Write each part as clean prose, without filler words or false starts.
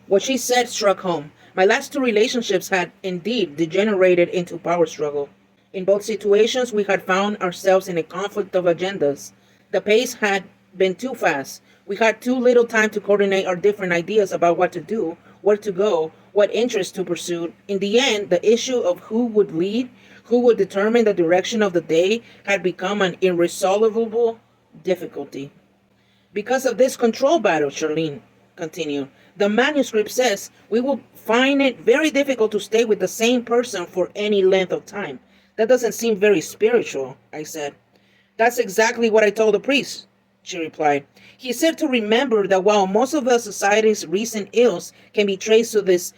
What she said struck home. My last two relationships had indeed degenerated into power struggle. In both situations, we had found ourselves in a conflict of agendas. The pace had been too fast. We had too little time to coordinate our different ideas about what to do, where to go, what interests to pursue. In the end, the issue of who would lead, who would determine the direction of the day, had become an irresolvable difficulty. Because of this control battle, Charlene continued, the manuscript says we will find it very difficult to stay with the same person for any length of time. That doesn't seem very spiritual, I said. That's exactly what I told the priest, she replied. He said to remember that while most of the society's recent ills can be traced to this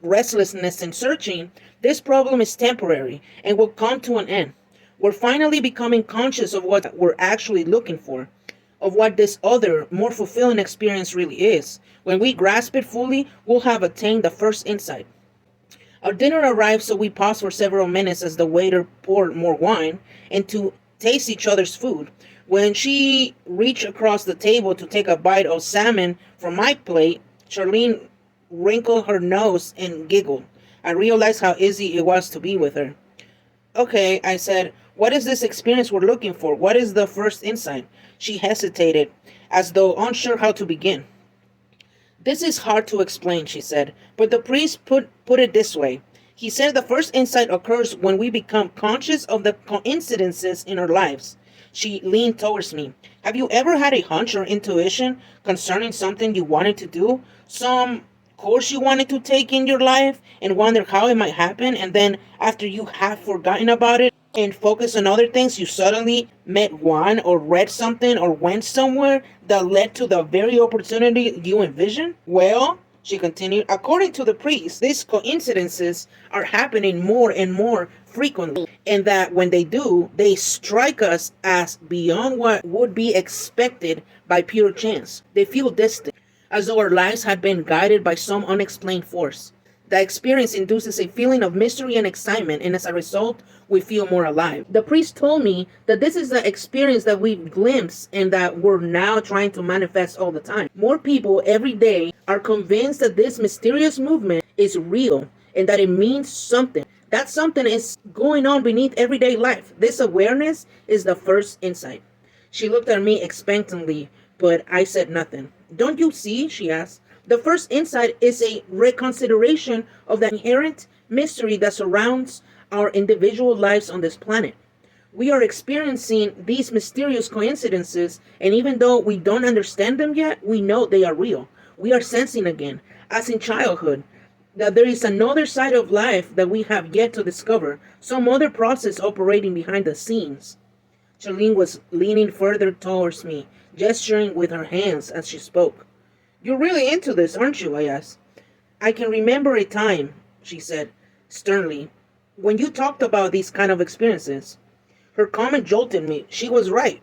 restlessness and searching, this problem is temporary and will come to an end. We're finally becoming conscious of what we're actually looking for, of what this other, more fulfilling experience really is. When we grasp it fully, we'll have attained the first insight. Our dinner arrived, so we paused for several minutes as the waiter poured more wine and to taste each other's food. When she reached across the table to take a bite of salmon from my plate, Charlene wrinkled her nose and giggled. I realized how easy it was to be with her. Okay, I said, what is this experience we're looking for? What is the first insight? She hesitated, as though unsure how to begin. This is hard to explain, she said, but the priest put it this way. He said the first insight occurs when we become conscious of the coincidences in our lives. She leaned towards me. Have you ever had a hunch or intuition concerning something you wanted to do? Some course you wanted to take in your life and wonder how it might happen, and then after you have forgotten about it and focused on other things, you suddenly met one or read something or went somewhere that led to the very opportunity you envisioned? Well, she continued, according to the priest, these coincidences are happening more and more frequently, and that when they do, they strike us as beyond what would be expected by pure chance. They feel distant, as though our lives had been guided by some unexplained force. The experience induces a feeling of mystery and excitement, and as a result, we feel more alive. The priest told me that this is the experience that we've glimpsed and that we're now trying to manifest all the time. More people every day are convinced that this mysterious movement is real and that it means something. That something is going on beneath everyday life. This awareness is the first insight. She looked at me expectantly, but I said nothing. Don't you see? She asked. The first insight is a reconsideration of the inherent mystery that surrounds our individual lives on this planet. We are experiencing these mysterious coincidences, and even though we don't understand them yet, we know they are real. We are sensing again, as in childhood, that there is another side of life that we have yet to discover, some other process operating behind the scenes. Charlene was leaning further towards me, gesturing with her hands as she spoke. You're really into this, aren't you? I asked. I can remember a time, she said, sternly, when you talked about these kind of experiences. Her comment jolted me. She was right.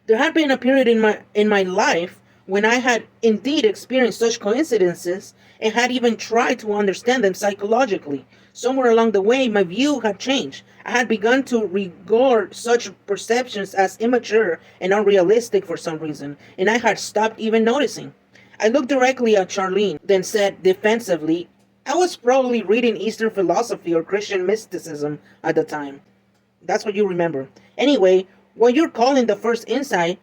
There had been a period in my life when I had indeed experienced such coincidences and had even tried to understand them psychologically. Somewhere along the way, my view had changed. I had begun to regard such perceptions as immature and unrealistic for some reason, and I had stopped even noticing. I looked directly at Charlene, then said defensively, I was probably reading Eastern philosophy or Christian mysticism at the time. That's what you remember. Anyway, what you're calling the first insight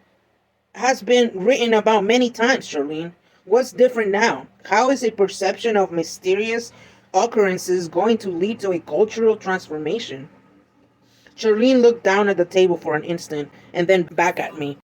has been written about many times, Charlene. What's different now? How is a perception of mysterious occurrences going to lead to a cultural transformation? Charlene looked down at the table for an instant and then back at me.